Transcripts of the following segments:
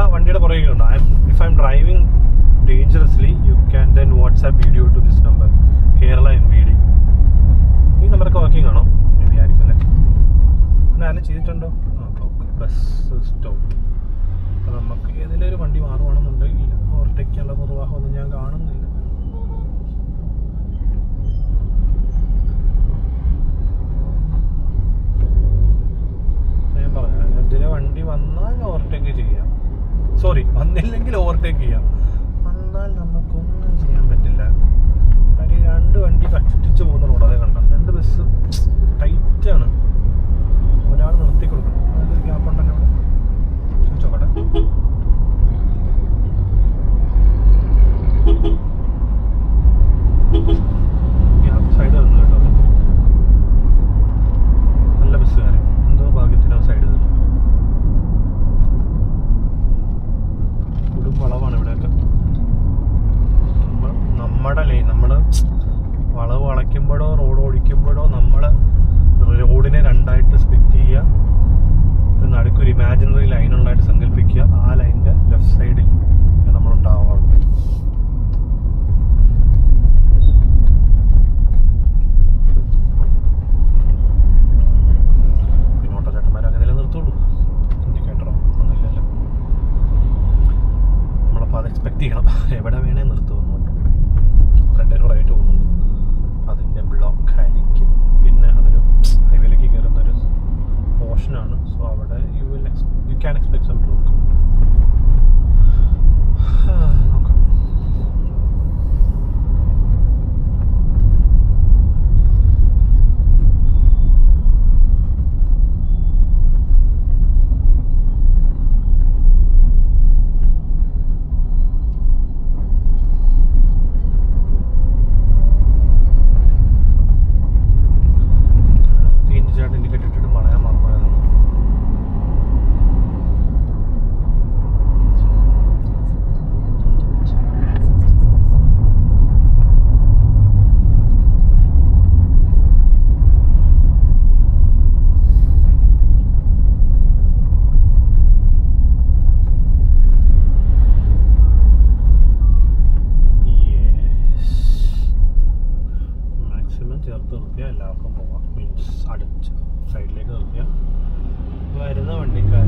ആ വണ്ടിയുടെ പുറകെ ഉണ്ട്. If I M driving dangerously, you can then WhatsApp video to this number, Kerala MVD. ഈ നമ്പറൊക്കെ വർക്കിംഗ് ആണോ? മേ ബി ആയിരിക്കും അല്ലേ. പിന്നെ ആരും ചെയ്തിട്ടുണ്ടോ? Block bus stop. അപ്പോൾ നമുക്ക് ഏതെങ്കിലും ഒരു വണ്ടി മാറുവാണെന്നുണ്ടെങ്കിൽ ഓവർടേക്കുള്ള നിർവാഹമൊന്നും ഞാൻ കാണുന്നില്ല. ഞാൻ പറഞ്ഞു ഇതിലെ വണ്ടി വന്നാൽ ഓവർടേക്ക് ചെയ്യാം, സോറി വന്നില്ലെങ്കിൽ ഓവർടേക്ക് ചെയ്യാം. വന്നാൽ നമുക്കൊന്നും ചെയ്യാൻ പറ്റില്ല. കാര്യം രണ്ട് വണ്ടി കഷ്ടിച്ച് പോകുന്ന റോഡ് അതേ കണ്ട, രണ്ട് ബസ് ടൈറ്റാണ്. ഒരാൾ നിർത്തി കൊടുക്കണം. അതൊരു ഗ്യാപ്പ് ഉണ്ടല്ലോ ഇവിടെ, ചോദിച്ചോക്കട്ടെ. ഗ്യാപ്പ് സൈഡ് തന്നു കേട്ടോ. നല്ല ബസ്സുകാരൻ, എന്തോ ഭാഗ്യത്തിനാ സൈഡ് തന്നു. ഒരു വളവാണ് ഇവിടെയൊക്കെ. നമ്മുടെ ലൈൻ, നമ്മൾ വളവ് വളയ്ക്കുമ്പോഴോ റോഡ് ഓടിക്കുമ്പോഴോ നമ്മൾ റോഡിനെ രണ്ടായിട്ട് സ്പ്ലിറ്റ് ചെയ്യുക. നടുക്കൊരു ഇമാജിനറി ലൈനുള്ളതായിട്ട് സങ്കല്പിക്കുക. ആ ലൈനിൻ്റെ ലെഫ്റ്റ് സൈഡിൽ നമ്മളുണ്ടാവാറുള്ളൂ. പിന്നെ ഓട്ടോചേട്ടന്മാർ അങ്ങനെ നിർത്തുള്ളൂ. ഇൻഡിക്കേറ്ററോ ഒന്നുമില്ലല്ലോ. നമ്മളപ്പോൾ അത് എക്സ്പെക്ട് ചെയ്യണം. എവിടെ വേണേ നിർത്തുമെന്ന് ഫ്രണ്ട് ഒരു റൈറ്റ് പോകുന്നുണ്ട്, അതിൻ്റെ ബ്ലോക്ക് ആയിരിക്കും. പിന്നെ അതൊരു ഹൈവേയിലേക്ക് കയറുന്നൊരു പോർഷനാണ്. സോ അവിടെ you can expect some block. നോക്കാം. ചേർത്ത് നിർത്തിയാൽ എല്ലാവർക്കും പോവാം. മീൻസ് അടിച്ച് സൈഡിലേക്ക് നിർത്തിയാൽ വരുന്ന വണ്ടിക്കാർ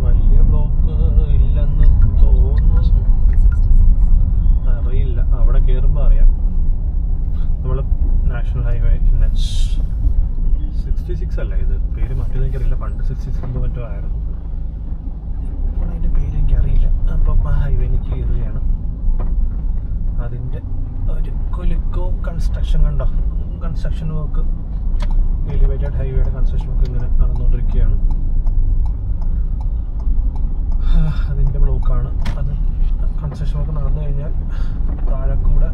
വലിയ ബ്ലോക്ക് ഇല്ലെന്ന് തോന്നുന്നു, അറിയില്ല. അവിടെ കയറുമ്പോൾ അറിയാം. നമ്മൾ നാഷണൽ ഹൈവേ NH66 അല്ല ഇത്, പേര് മറ്റേത് എനിക്കറിയില്ല. പണ്ട് 66 മറ്റോ ആയിരുന്നു, ഇപ്പോൾ അതിൻ്റെ പേര് എനിക്കറിയില്ല. അപ്പം ആ ഹൈവേയിലേക്ക് കയറുകയാണ്. അതിൻ്റെ ഒരു കുലുക്കവും കൺസ്ട്രക്ഷൻ കണ്ടോ, കൺസ്ട്രക്ഷൻ വർക്ക്, എലിവേറ്റഡ് ഹൈവേയുടെ കൺസ്ട്രക്ഷൻ വർക്ക് ഇങ്ങനെ നടന്നുകൊണ്ടിരിക്കുകയാണ്. അതിൻ്റെ ബ്ലോക്കാണ്. അത് കൺസ്ട്രക്ഷൻ വർക്ക് നടന്നു കഴിഞ്ഞാൽ താഴെക്കൂടെ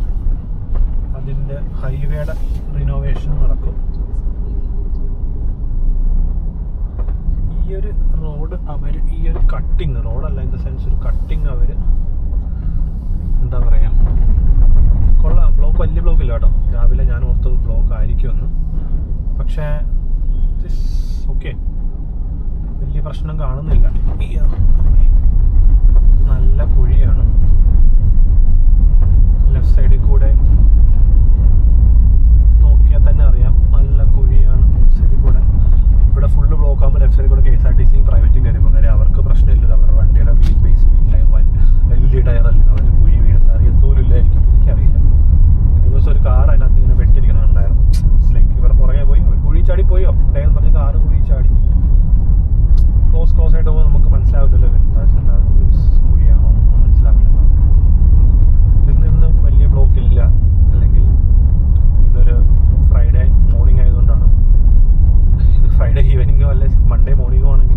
അതിൻ്റെ ഹൈവേയുടെ റിനോവേഷൻ നടക്കും. ഈ ഒരു റോഡ് അവർ ഈ ഒരു കട്ടിങ്, റോഡല്ല ഇൻ ദ സെൻസ് ഒരു കട്ടിങ് അവർ എന്താ പറയുക, കൊള്ളാം. ബ്ലോക്ക് വലിയ ബ്ലോക്ക് ഇല്ല കേട്ടോ. രാവിലെ ഞാൻ ഓർത്ത് ബ്ലോക്ക് ആയിരിക്കുമെന്ന്, പക്ഷേ ഓക്കെ, വലിയ പ്രശ്നം കാണുന്നില്ല. നല്ല കുഴിയാണ് ലെഫ്റ്റ് സൈഡിൽ കൂടെ, നോക്കിയാൽ തന്നെ അറിയാം നല്ല കുഴിയാണ് ലെഫ്റ്റ് സൈഡിൽ കൂടെ. ഇവിടെ ഫുള്ള് ബ്ലോക്ക് ആകുമ്പോൾ ലെഫ്റ്റ് സൈഡിൽ കൂടെ KSRTC പ്രൈവറ്റും കയറിയപ്പോൾ കാര്യം അവർക്ക് പ്രശ്നമില്ല. അവരുടെ വണ്ടിയുടെ വീൽ ബേസ് വലിയ ടയറല്ല, അവർ കുഴി വീഴുന്ന അറിയത്തോലും ഇല്ലായിരിക്കും, എനിക്കറിയില്ല. ഒരു ദിവസം ഒരു കാർ അതിനകത്ത് ഇങ്ങനെ വെട്ടിയിരിക്കണമുണ്ടായിരുന്നു. ലൈക്ക് ഇവരുടെ പുറകെ പോയി അവർ കുഴി ചാടി പോയി. അപ്പോഴേന്ന് പറഞ്ഞ കാറ് കുഴി ചാടി ക്ലോസ് ആയിട്ട് പോകുമ്പോൾ നമുക്ക് മനസ്സിലാവില്ലല്ലോ കുഴിയാണോ മനസ്സിലാവില്ല. ഇന്ന് വലിയ ബ്ലോക്ക് ഇല്ല, അല്ലെങ്കിൽ ഇന്നൊരു ഫ്രൈഡേ മോർണിംഗ് ആയതുകൊണ്ടാണ്. ഇത് ഫ്രൈഡേ ഈവനിങ്ങോ അല്ലെ മൺഡേ മോർണിംഗോ ആണെങ്കിൽ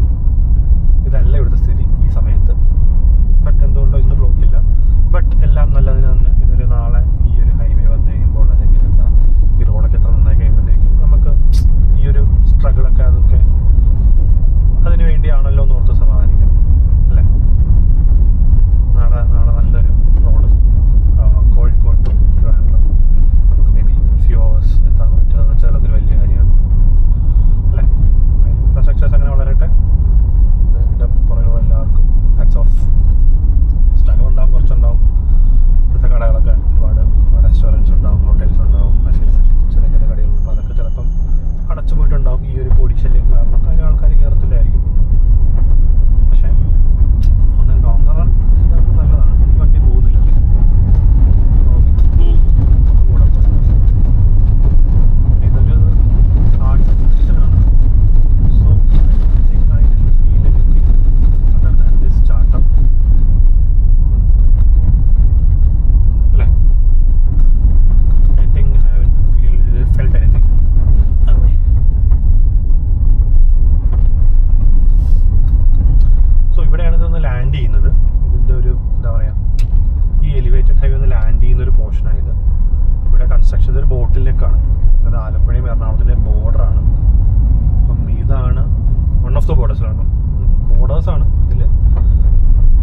ബോർഡേഴ്സാണ്. ഇതിൽ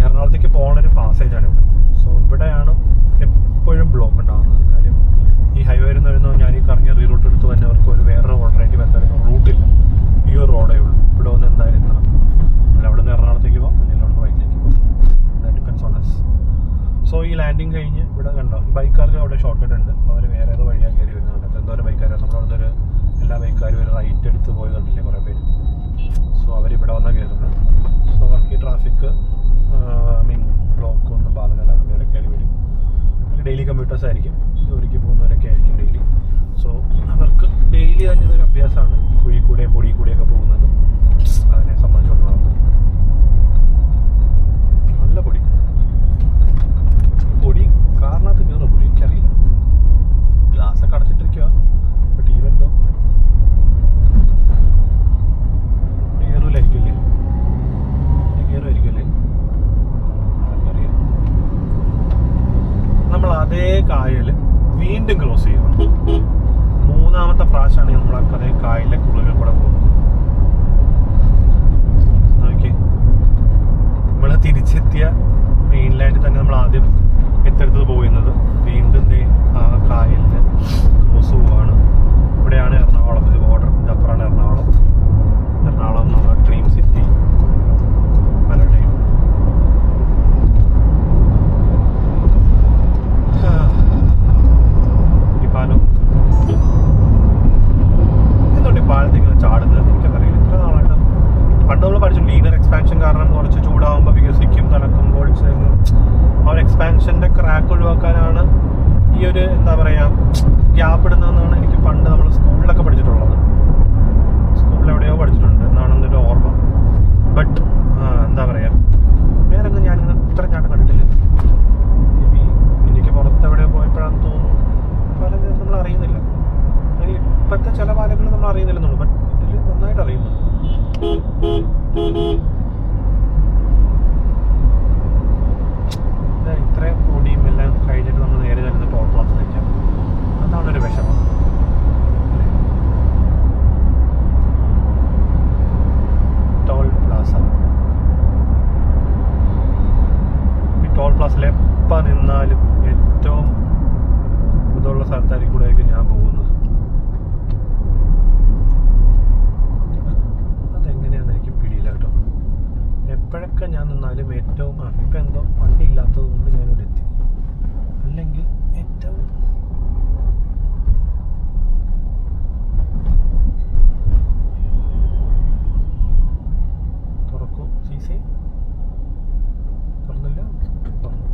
എറണാകുളത്തേക്ക് പോകുന്നൊരു പാസേജാണ് ഇവിടെ. സോ ഇവിടെയാണ് എപ്പോഴും ബ്ലോക്ക് ഉണ്ടാകുന്നത്. കാര്യം ഈ ഹൈവേ വരുന്ന ഞാൻ ഈ കറങ്ങിയ റീറൂട്ട് എടുത്ത് തന്നെ അവർക്ക് ഒരു വേറൊരു ഓൾട്ടർനേറ്റീവ് എന്തായാലും റൂട്ടില്ല. ഈ ഒരു റോഡേ ഉള്ളൂ. ഇവിടെ വന്ന് എന്തായാലും എത്തണം. അല്ല അവിടെ നിന്ന് എറണാകുളത്തേക്ക് പോകും, അല്ലെങ്കിൽ അവിടെ വൈറ്റിലേക്ക് പോകും. That depends on us. So ഈ ലാൻഡിങ് കഴിഞ്ഞ് ഇവിടെ കണ്ടോ, ഈ ബൈക്കാർക്ക് അവിടെ ഷോർട്ട് കട്ട് ഉണ്ട്. അവർ വേറെ ഏതോ വഴിയാണ് കയറി വരുന്നുണ്ട്. എന്തോരം ബൈക്കാരാണ് നമ്മൾ അവിടെ ഒരു എല്ലാ ബൈക്കാരും ഒരു റൈറ്റ് എടുത്ത് പോയി കണ്ടില്ലേ കുറേ പേര്. സോ അവരിവിടെ വന്നാൽ കയറുന്നത്. സോ അവർക്ക് ഈ ട്രാഫിക് ബ്ലോക്ക് ഒന്നും ബാധകമല്ല. അവർ വേറെ കയറി വരും. ഡെയിലി കമ്മ്യൂട്ടേഴ്സ് ആയിരിക്കും, ജോലിക്ക് പോകുന്നവരൊക്കെ ആയിരിക്കും ഡെയിലി. സോ അവർക്ക് ഡെയിലി തന്നെ ഇതൊരു അഭ്യാസമാണ് ഈ കുഴി കൂടെ പൊടി കൂടെയൊക്കെ പോകുന്നത്. അതിനെ സംബന്ധിച്ചിടത്തോളം നല്ല പൊടി കാറിനകത്ത് കയറുന്ന പൊടി എനിക്കറിയില്ല. ഗ്ലാസ്സൊക്കെ അടച്ചിട്ടിരിക്കുക. ബട്ട് ഈവൻ ദോ കയറൂലായിരിക്കുമല്ലേ, കയറുമായിരിക്കുമല്ലേ, ആർക്കറിയാം. നമ്മൾ അതേ കായൽ വീണ്ടും ക്രോസ് ചെയ്യണം. മൂന്നാമത്തെ പ്രാവശ്യമാണ് നമ്മൾ അതേ കായലിലെ കുറുകൾ കൂടെ പോകുന്നത്. നോക്കി, നമ്മൾ തിരിച്ചെത്തിയ മെയിൻലാൻഡിൽ തന്നെ നമ്മൾ ആദ്യം എത്തെടുത്തത് പോകുന്നത്. വീണ്ടും ആ കായലിൽ ക്രോസ് പോവാണ്. ഇവിടെയാണ് എറണാകുളം. ഇത് ബോർഡറിൻ്റെ അപ്പുറമാണ് എറണാകുളം. എറണാകുളം നമ്മുടെ ഡ്രീം സിറ്റി. പലരുടെയും ഈ പാലം എന്തുകൊണ്ട് ഈ പാലത്തേക്ക് ചാടുന്നത് എനിക്കറിയില്ല. ഇത്ര നാളായിട്ട് പണ്ട് നമ്മൾ പഠിച്ചു ലീനിയർ എക്സ്പാൻഷൻ കാരണം കുറച്ച് ചൂടാകുമ്പോൾ വികസിക്കും, തണുക്കുമ്പോൾ ആ ഒരു എക്സ്പാൻഷൻ്റെ ക്രാക്ക് ഒഴിവാക്കാനാണ് ഈ ഒരു എന്താ പറയുക ഗ്യാപ്പ് ഇടുന്നതെന്നാണ് എനിക്ക് പണ്ട് നമ്മൾ സ്കൂളിലൊക്കെ പഠിച്ചിട്ടുള്ളത്. സ്കൂളിൽ എവിടെയോ പഠിച്ചിട്ടുണ്ട് എന്നാണെന്നൊരു ഓർമ്മ. ബട്ട് എന്താ പറയുക, വേറെങ്ങും ഞാനിങ്ങനെ ഇത്ര ചാട്ടം കണ്ടിട്ടില്ല. മേ ബി എനിക്ക് പുറത്തെവിടെയോ പോയപ്പോഴാണെന്ന് തോന്നുന്നു. പാലങ്ങൾ നമ്മൾ അറിയുന്നില്ല, അല്ലെങ്കിൽ ഇപ്പോഴത്തെ ചില പാലങ്ങൾ നമ്മൾ അറിയുന്നില്ലെന്നുള്ളൂ. ബട്ട് ഇതിൽ നന്നായിട്ട് അറിയുന്നു. ഇത്രയും പൊടിയും എല്ലാം കഴിഞ്ഞിട്ട് നമ്മൾ നേരെ ചെല്ലുന്ന ടോൾ പ്ലാസയിലേക്കാണ്. അതാണൊരു വിഷമം. ടോൾ പ്ലാസ, ഈ ടോൾ പ്ലാസയിൽ എപ്പോൾ നിന്നാലും ഏറ്റവും ഇതുള്ള സ്ഥലത്തായിരിക്കും കൂടെയായിരിക്കും ഞാൻ പോകുന്നത്. അതെങ്ങനെയാണെന്ന് എനിക്ക് പിടിയില്ല കേട്ടോ. എപ്പോഴൊക്കെ ഞാൻ നിന്നാലും ഏറ്റവും ഇപ്പം എന്തോ വണ്ടി ഇല്ലാത്തത് കൊണ്ട് ഞാനിവിടെ എത്തി. അല്ലെങ്കിൽ ഏറ്റവും തുറക്കൂ സീസി, തുറന്നില്ല, തുറന്നു.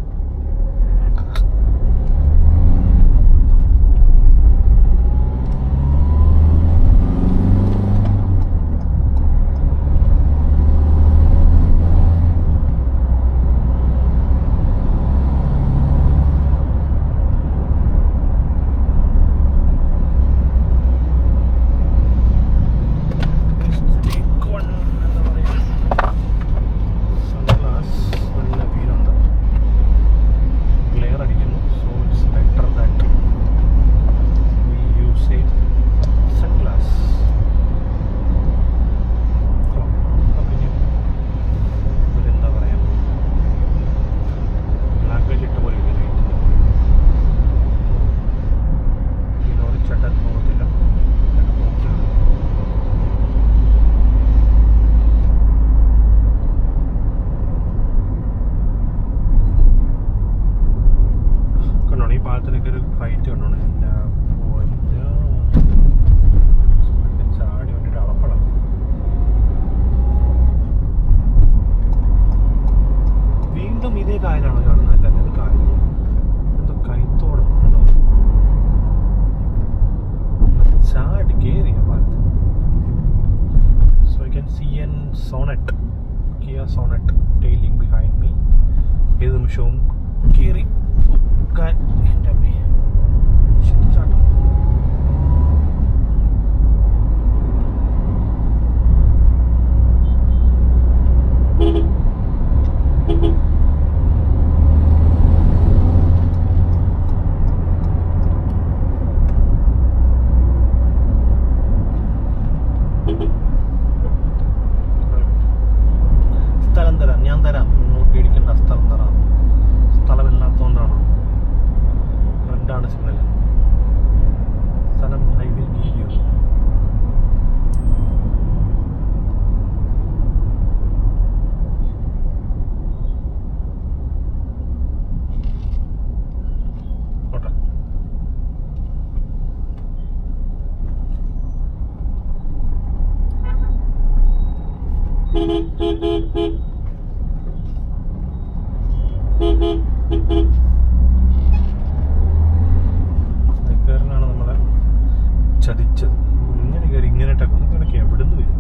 Sonet tailing behind me. ഏത് നിമിഷവും കയറി എൻ്റെ അമ്മേ ചാട്ടം. ബൈക്കുകാരനാണ് നമ്മളെ ചതിച്ചത്. ഇങ്ങനെ കയറി ഇങ്ങനെ ടക്കും ഇങ്ങനെയൊക്കെ എവിടെ നിന്ന് വരും?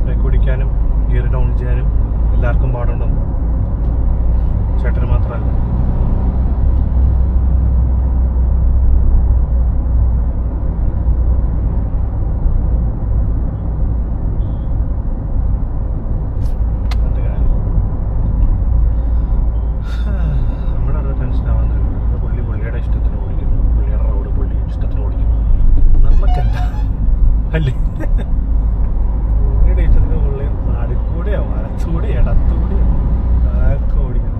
ബ്രേക്ക് പിടിക്കാനും ഗിയർ ഡൗൺ ചെയ്യാനും എല്ലാവർക്കും പാടുണ്ടെന്ന്, ചേട്ടന് മാത്രമല്ല. നമ്മുടെ അടുത്ത് ടെൻഷൻ ആവാന്നില്ല. പുള്ളിയുടെ ഇഷ്ടത്തിന് ഓടിക്കുന്നു, പുള്ളിയുടെ റോഡ് പുള്ളി ഇഷ്ടത്തിന് ഓടിക്കുന്നു. നമുക്കെന്താ അല്ലേ? പുള്ളിയുടെ ഇഷ്ടത്തിന് പുള്ളി നടുക്കൂടെയോ വലത്തൂടെയോ ഇടത്തൂടെയോ ആർക്ക് ഓടിക്കുന്നു.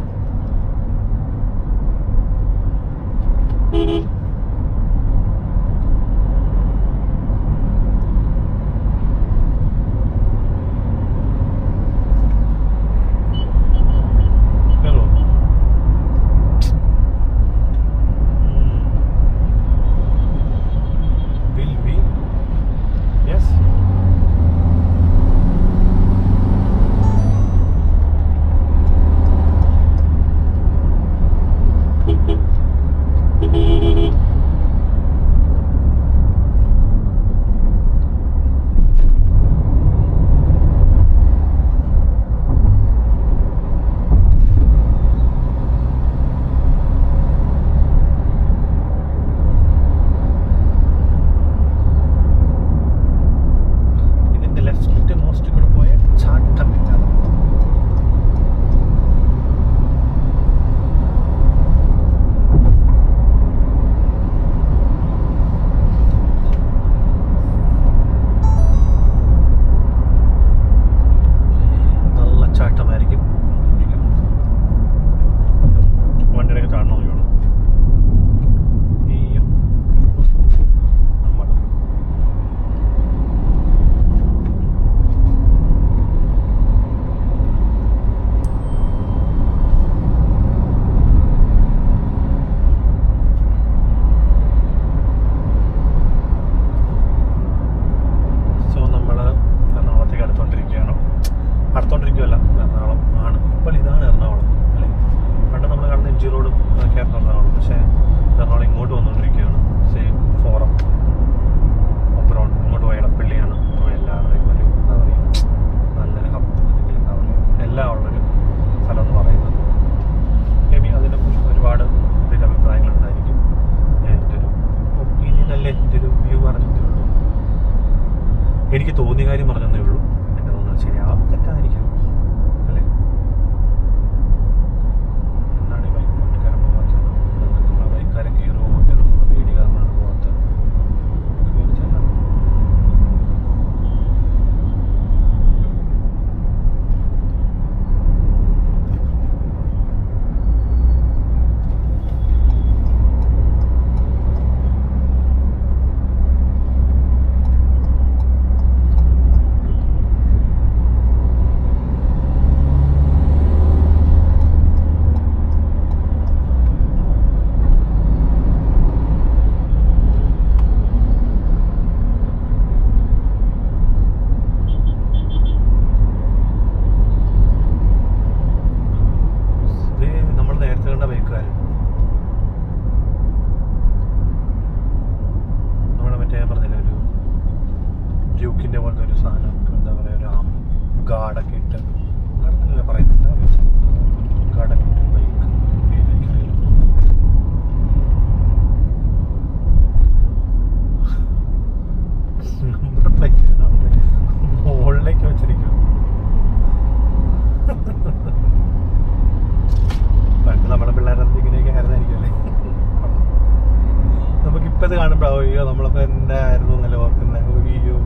അടുത്തോണ്ടിരിക്കുകയല്ല, എറണാകുളം ആണ് ഇപ്പോൾ. ഇതാണ് എറണാകുളം അല്ലേ? പണ്ട് നമ്മൾ കാണുന്ന എം ജി റോഡും അതൊക്കെയായിരുന്നു എറണാകുളം. പക്ഷേ എറണാകുളം ഇങ്ങോട്ട് വന്നുകൊണ്ടിരിക്കുകയാണ്. സെയിം ഫോറം ഒബ്രോൺ ഇങ്ങോട്ട് പോയ ഇടപ്പള്ളിയാണ് ഇപ്പോൾ എല്ലാവരുടെയും ഒരു എന്താ പറയുക നല്ലൊരു ഹബ് അല്ലെങ്കിൽ എന്താ പറയുക എല്ലാം ഉള്ളൊരു സ്ഥലം എന്ന് പറയുന്നത്. മേ ബി അതിനെക്കുറിച്ച് ഒരുപാട് ഇതിൻ്റെ അഭിപ്രായങ്ങളുണ്ടായിരിക്കും. ഞാൻ എൻ്റെ ഒരു ഒപ്പീനിയനല്ലേ, എൻ്റെ ഒരു വ്യൂ പറഞ്ഞതേ ഉള്ളൂ. എനിക്ക് തോന്നിയ കാര്യം പറഞ്ഞതേ ഉള്ളൂ. എൻ്റെ തോന്നുന്നത് ശരിയാവാം, തെറ്റായിരിക്കാം അല്ലേ? എന്നാണ് ഈ ബൈക്ക് വണ്ടിക്കാരൻ പോകാത്തത്? ബൈക്കുകാരൻ കയറുന്ന പേടി കാരണമാണ് പോകാത്തത്. പോലത്തെ ഒരു സാധനം, എന്താ പറയുക, ഒരു ആം ഗാർഡൊക്കെ ഇട്ട് ഗാർഡെന്നല്ലേ പറയുന്നുണ്ട്, ഗാർഡൊക്കെ ഇട്ട് ബൈക്ക് നമ്മുടെ പ്ലേറ്റ് മുകളിലേക്ക് വെച്ചിരിക്കും. പണ്ട് നമ്മളെ പിള്ളേരുടെ ഇങ്ങനെയൊക്കെ ആയിരുന്നായിരിക്കും അല്ലേ. നമുക്കിപ്പോൾ ഇത് കാണുമ്പോൾ അയ്യോ നമ്മളപ്പോൾ എന്താ ആയിരുന്നു എന്നല്ല ഓർക്കുന്നത്. അയ്യോ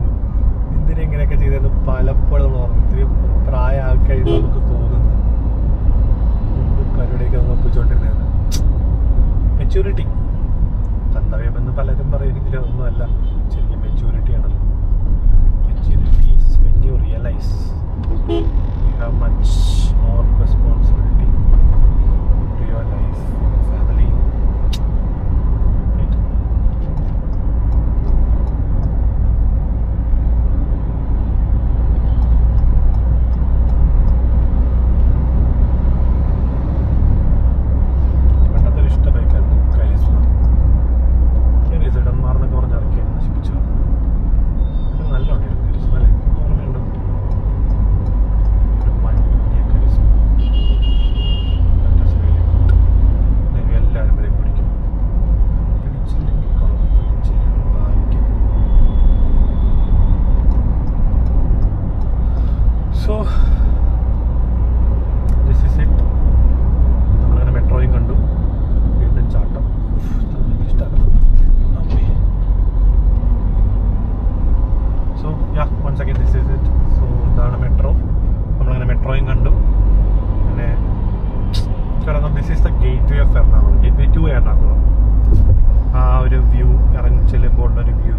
എന്തിനും ഇങ്ങനെയൊക്കെ ചെയ്തതെന്ന് പലപ്പോഴും നമ്മൾ ഓർക്കും. ഇത്തിരി പ്രായമായി കഴിയുമ്പോൾ നമുക്ക് തോന്നുന്നു എന്തും പരിപാടിയൊക്കെ നമ്മൾ ഒപ്പിച്ചുകൊണ്ടിരുന്നത്. മെച്യൂരിറ്റി തന്തവയമെന്ന് പലരും പറയുമെങ്കിലും ഒന്നുമല്ല, ശരിക്കും മെച്യൂരിറ്റിയാണല്ലോ. Maturity is when you realise you have much more responsibility to your life, family. So this is it. നമ്മളങ്ങനെ മെട്രോയും കണ്ടു, വീണ്ടും ചാട്ടം. ഇഷ്ടമാണ്. So ya once again this is it. So ഇതാണ് മെട്രോ. നമ്മളങ്ങനെ മെട്രോയും കണ്ടു. പിന്നെ കാരണം this is the gateway of Ernakulam, gateway to Ernakulam. ആ ഒരു വ്യൂ ഇറങ്ങി ചെല്ലുമ്പോൾ ഉള്ളൊരു വ്യൂ